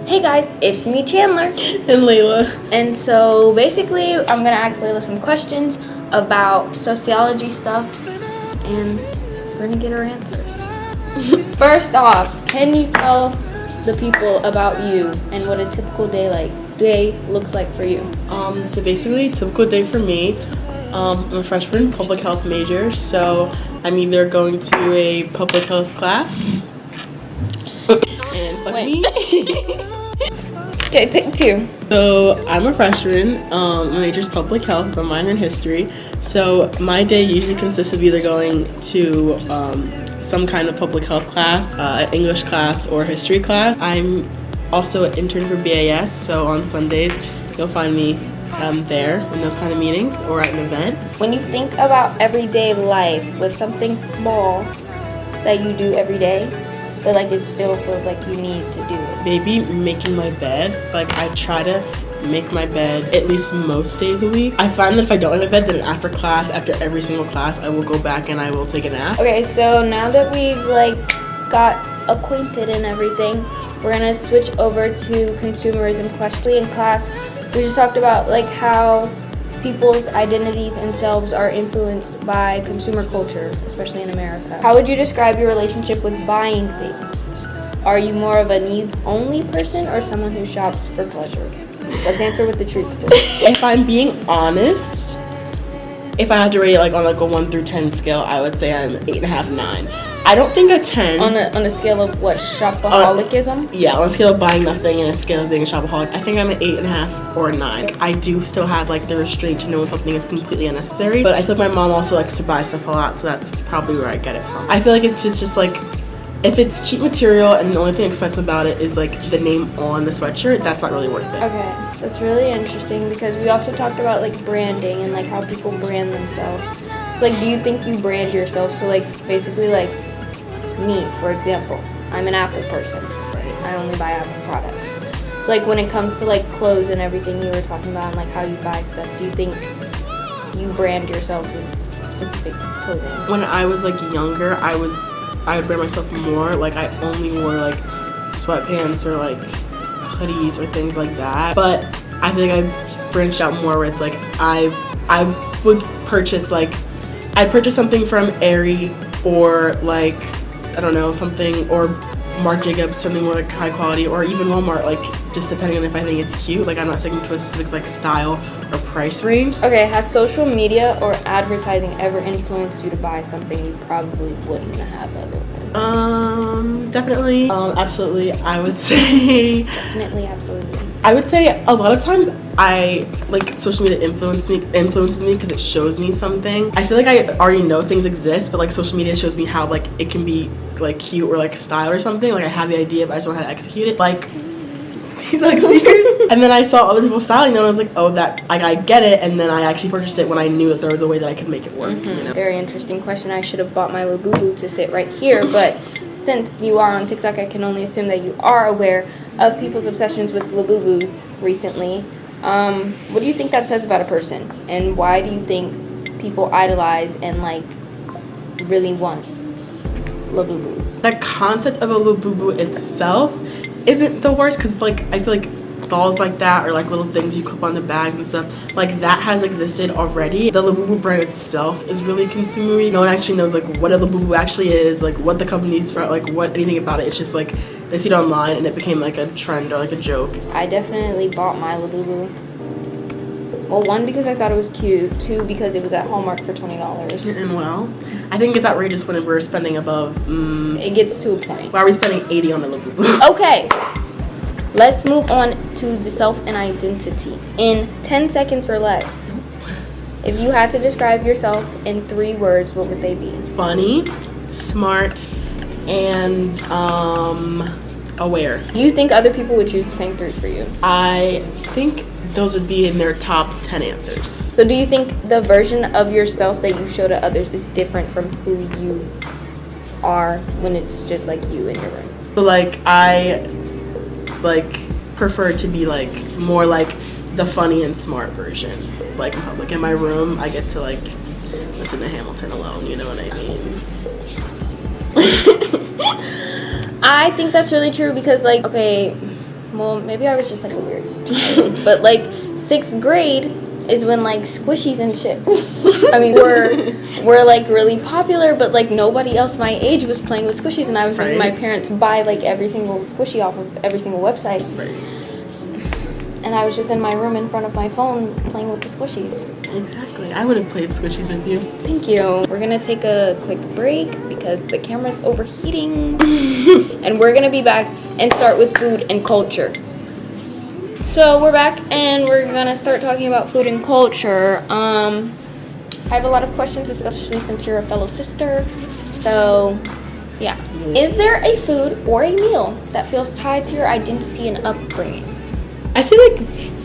Hey guys, it's me, Chandler. And Layla. And so basically, I'm going to ask Layla some questions about sociology stuff, and we're going to get her answers. First off, can you tell the people about you and what a typical day looks like for you? So basically, typical day for me, I'm a freshman public health major, so I'm either going to a public health class and Wait. Okay, take two. So I'm a freshman, my major's public health, but minor in history. So my day usually consists of either going to some kind of public health class, English class, or history class. I'm also an intern for BAS, so on Sundays you'll find me there in those kind of meetings or at an event. When you think about everyday life, what's something small that you do every day, but like it still feels like you need to do it? Maybe making my bed. Like I try to make my bed at least most days a week. I find that if I don't have a bed, then after class, after every single class, I will go back and I will take a nap. Okay, so now that we've got acquainted and everything, we're gonna switch over to consumerism. Especially in class, we just talked about how people's identities and selves are influenced by consumer culture, especially in America. How would you describe your relationship with buying things? Are you more of a needs-only person or someone who shops for pleasure? Let's answer with the truth first. If I'm being honest, if I had to rate it on a 1 through 10 scale, I would say I'm 8.5, 9. I don't think a 10. On a scale of what, shopaholicism? Yeah, on a scale of buying nothing and a scale of being a shopaholic, I think I'm an 8.5 or 9. I do still have the restraint to know when something is completely unnecessary, but I feel like my mom also likes to buy stuff a lot, so that's probably where I get it from. I feel like it's just if it's cheap material and the only thing expensive about it is the name on the sweatshirt, that's not really worth it. Okay, that's really interesting because we also talked about branding and how people brand themselves. So do you think you brand yourself? So basically me, for example, I'm an Apple person. I only buy Apple products. So when it comes to clothes and everything you were talking about and how you buy stuff, do you think you brand yourself with specific clothing? When I was younger, I would brand myself more. I only wore sweatpants or hoodies or things like that. But I think I branched out more where it's I would purchase I'd purchase something from Aerie or I don't know, something, or Marc Jacobs, something more high quality, or even Walmart, just depending on if I think it's cute. I'm not sticking to a specific style or price range. Okay, has social media or advertising ever influenced you to buy something you probably wouldn't have otherwise? Definitely. Absolutely. I would say. Definitely, absolutely. I would say a lot of times social media influences me because it shows me something. I feel I already know things exist, but social media shows me how it can be cute or style or something. I have the idea, but I just don't know how to execute it. These sneakers. And then I saw other people styling them and I was oh, that I get it. And then I actually purchased it when I knew that there was a way that I could make it work. Very interesting question. I should have bought my Labubu to sit right here, but since you are on TikTok, I can only assume that you are aware of people's obsessions with Labubus recently. What do you think that says about a person? And why do you think people idolize and really want Labubus? The concept of a Labubu itself isn't the worst because I feel dolls like that or little things you clip on the bags and stuff that has existed already. The Labubu brand itself is really consumery. No one actually knows what a Labubu actually is, what the company's from, what anything about it. It's just they see it online and it became a trend or a joke. I definitely bought my Labubu. Well, 1, because I thought it was cute. 2, because it was at Hallmark for $20. And I think it's outrageous when we're spending above. It gets to a point. Why are we spending $80 on a Labubu? Okay. Let's move on to the self and identity. In 10 seconds or less, if you had to describe yourself in 3 words, what would they be? Funny, smart, and aware. Do you think other people would choose the same 3 for you? I think those would be in their top 10 answers. So do you think the version of yourself that you show to others is different from who you are when it's just you in your room? So I prefer to be more the funny and smart version. In public, in my room, I get to listen to Hamilton alone. You know what I mean? I think that's really true because well, maybe I was just like a weird child. But like 6th grade is when like squishies and shit I mean were like really popular, but like nobody else my age was playing with squishies, and I was making my parents buy like every single squishy off of every single website. Right. And I was just in my room in front of my phone playing with the squishies. Exactly. I would have played squishies with you. Thank you. We're gonna take a quick break because the camera's overheating. And we're gonna be back and start with food and culture. So we're back and we're gonna start talking about food and culture. I have a lot of questions, especially since you're a fellow sister. So yeah. Is there a food or a meal that feels tied to your identity and upbringing? I feel like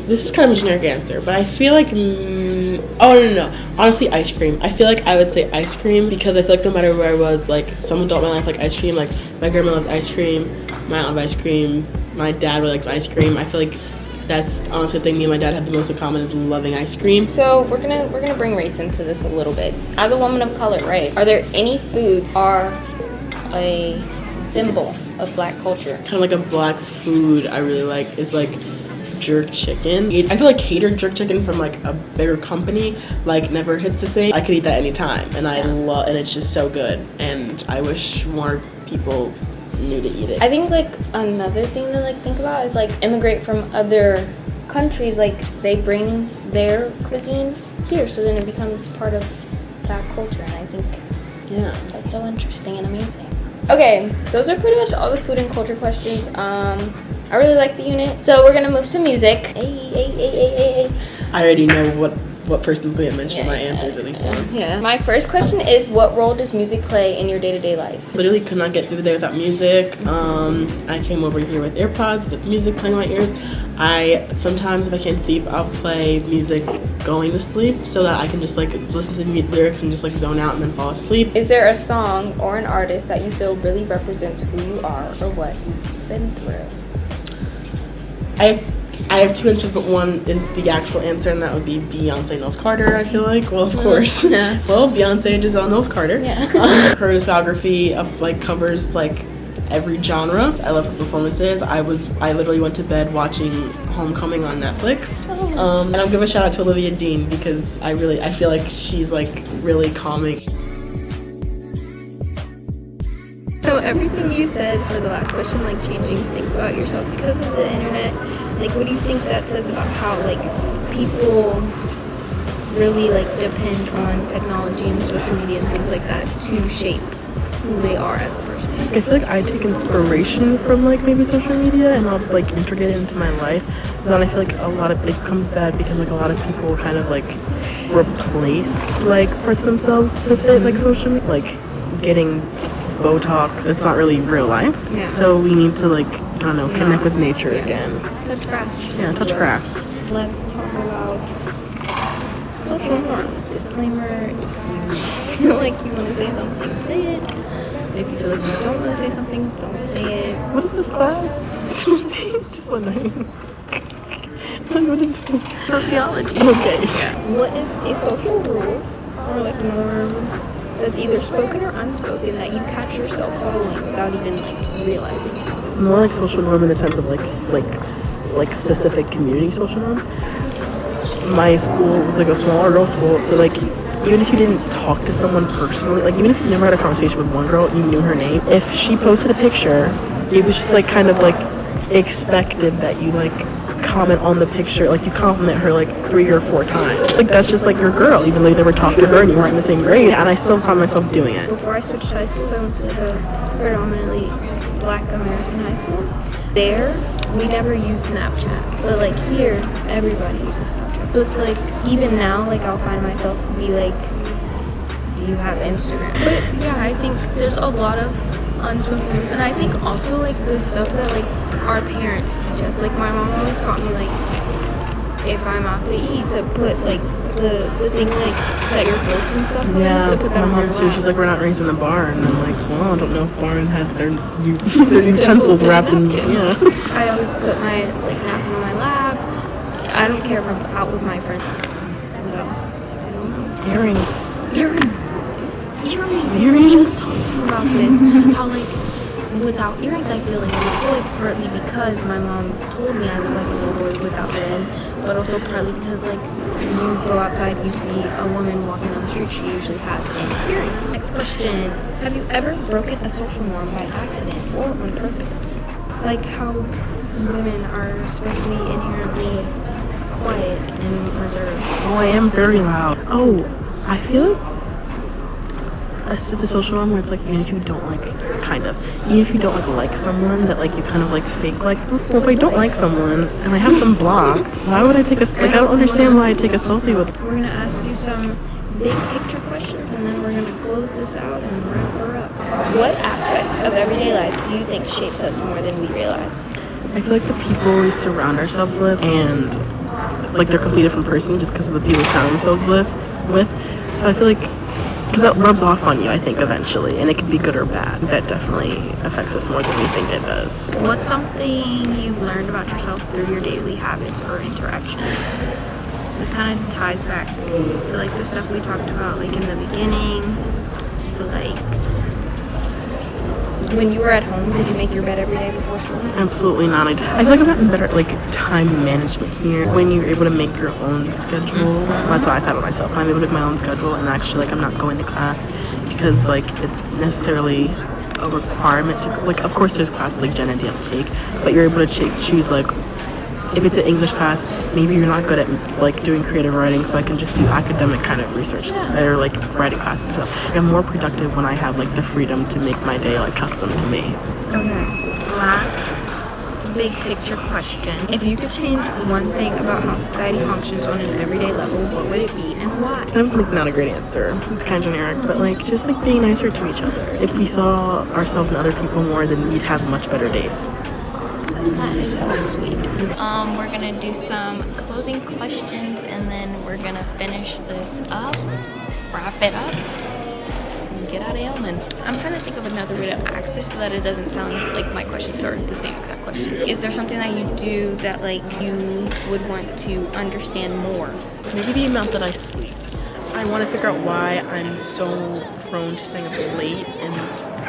this is kind of a generic answer, but I feel like no. Honestly, ice cream. I feel like I would say ice cream because I feel like no matter where I was, like some adult in my life like ice cream. Like my grandma loves ice cream, my aunt loves ice cream, my dad really likes ice cream. I feel like that's honestly the thing me and my dad have the most in common is loving ice cream. So we're gonna bring race into this a little bit. As a woman of color, right? Are there any foods are a symbol of Black culture? Kind of like a Black food I really like is like jerk chicken. I feel like catered jerk chicken from like a bigger company like never hits the same. I could eat that anytime, and and it's just so good, and I wish more people knew to eat it. I think like another thing to like think about is like immigrate from other countries, like they bring their cuisine here, so then it becomes part of Black culture, and I think that's so interesting and amazing. Okay, those are pretty much all the food and culture questions. I really like the unit. So we're gonna move to music. Hey. I already know what person's gonna mention my answers at least once. Yeah. My first question is, what role does music play in your day-to-day life? Literally could not get through the day without music. I came over here with AirPods with music playing in my ears. I sometimes, if I can't sleep, I'll play music going to sleep so that I can just like listen to the lyrics and just like zone out and then fall asleep. Is there a song or an artist that you feel really represents who you are or what you've been through? I have two answers, but one is the actual answer, and that would be Beyonce Knowles Carter, I feel like. Well, of course. Yeah. Well, Beyonce Giselle Knowles Carter. Yeah. Her discography of like covers like every genre. I love her performances. I literally went to bed watching Homecoming on Netflix. And I'll give a shout out to Olivia Dean because I feel like she's like really calming. So everything you said for the last question, like changing things about yourself because of the internet, like what do you think that says about how like people really like depend on technology and social media and things like that to shape who they are as a person? I feel like I take inspiration from like maybe social media and I'll like integrate it into my life. But then I feel like a lot of it comes bad because like a lot of people kind of like replace like parts of themselves to fit like social media, like getting Botox. It's not really real life. Yeah. So we need to like, I don't know, connect with nature again. Touch grass. Yeah, touch grass. Let's talk about social norms. Disclaimer, if you feel like you want to say something, say it. If you feel like you don't want to say something, don't say it. What is this class? Just wondering. What is this? Sociology. Okay. Yeah. What is a social rule or like norm that's either spoken or unspoken that you catch yourself following without even like realizing it? It's more like social norm in the sense of like specific community social norms. My school was like a smaller girl school, so like even if you didn't talk to someone personally, like even if you never had a conversation with one girl, you knew her name. If she posted a picture, it was just like kind of like expected that you like comment on the picture, like you compliment her like 3 or 4 times. Like that's just like your girl, even though you never talked to her and you weren't in the same grade. And I still found myself doing it. Before I switched high schools, I went to like a predominantly Black American high school. There, we never used Snapchat, but like here, everybody uses Snapchat. So it's like even now, like I'll find myself be like, "Do you have Instagram?" But yeah, I think there's a lot of unspoken rules, and I think also like the stuff that like our parents teach us. Like my mom always taught me like if I'm out to eat to put like the thing like that your forks and stuff yeah, to put that my on mom your too. She's like, we're not raised in a barn. And I'm like, well, I don't know if barn has their utensils wrapped in. Yeah. I always put my like napkin on my lap. I don't care if I'm out with my friends. What else? I don't know. Earrings. We were just talking about this. How like without earrings, I feel like a little boy, partly because my mom told me I look like a little boy without them, but also partly because, like, when you go outside, you see a woman walking down the street, she usually has earrings. Next question. Have you ever broken a social norm by accident or on purpose? Like how women are supposed to be inherently quiet and reserved. Oh, I am very loud. Oh, I feel like it's just a social norm where it's like, even if you don't even if you don't like someone, that like you kind of like fake like, well, if I don't like someone and I have them blocked, why would I take I don't understand why I take a selfie with them. We're gonna ask you some big picture questions and then we're gonna close this out and wrap her up. What aspect of everyday life do you think shapes us more than we realize? I feel like the people we surround ourselves with, and like they're a completely different person just because of the people we surround themselves with. So I feel like, because that rubs off on you, I think, eventually, and it can be good or bad. That definitely affects us more than we think it does. What's something you've learned about yourself through your daily habits or interactions? This kind of ties back to like the stuff we talked about like in the beginning. So like, when you were at home, did you make your bed every day before school? Absolutely not. I feel like I've gotten better at like time management here. When you're able to make your own schedule, that's what I thought of myself. I'm able to make my own schedule, and actually like I'm not going to class because like it's necessarily a requirement to like. Of course, there's classes like Gen Ed you have to take, but you're able to choose like. If it's an English class, maybe you're not good at like doing creative writing, so I can just do academic kind of research or like writing classes and stuff. I'm more productive when I have like the freedom to make my day like custom to me. Okay. Last big picture question. If you could change one thing about how society functions on an everyday level, what would it be and why? I'm like not a great answer. It's kind of generic, but like just like being nicer to each other. If we saw ourselves and other people more, then we'd have much better days. That is so sweet. We're gonna do some closing questions and then we're gonna finish this up, wrap it up, and get out of Elman. I'm trying to think of another way to ask this so that it doesn't sound like my questions are the same exact question. Is there something that you do that like you would want to understand more? Maybe the amount that I sleep. I want to figure out why I'm so prone to staying up late and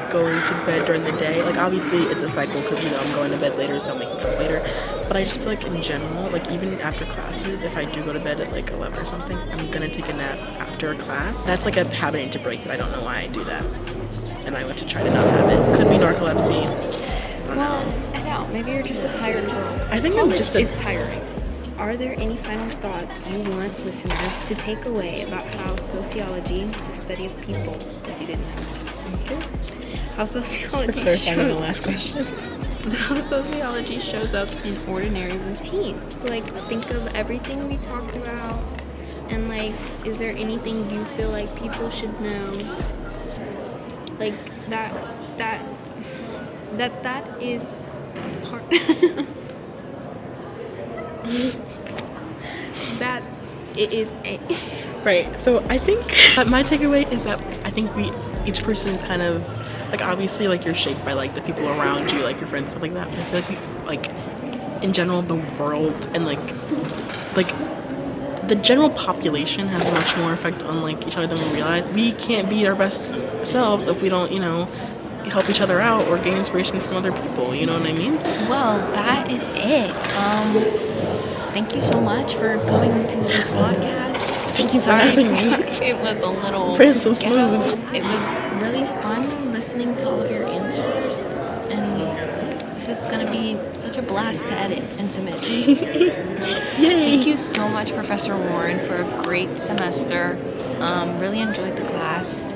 going to bed during the day. Like obviously it's a cycle because you know I'm going to bed later, so I'm waking up later. But I just feel like in general, like even after classes, if I do go to bed at like 11 or something, I'm gonna take a nap after a class. That's like a habit I need to break, but I don't know why I do that. And I want to try to not have it. Could be narcolepsy. I doubt. Maybe you're just a tired girl. I think I'm just It's tiring. Are there any final thoughts you want listeners to take away about how sociology, the study of people, if you didn't know, how sociology the last question. how sociology shows up in ordinary routines? So like think of everything we talked about and like is there anything you feel like people should know? Like that is part that it is a Right. So I think that my takeaway is that I think each person is kind of like obviously like you're shaped by like the people around you, like your friends, stuff like that. But I feel like in general the world and like the general population has much more effect on like each other than we realize. We can't be our best selves if we don't, help each other out or gain inspiration from other people. You know what I mean? Well, that is it. Thank you so much for coming to this podcast. Thank you for having me. It was a little Ran so smooth. It was really fun listening to all of your answers, and this is gonna be such a blast to edit and submit. Yay! Thank you so much, Professor Warren, for a great semester. Really enjoyed the class.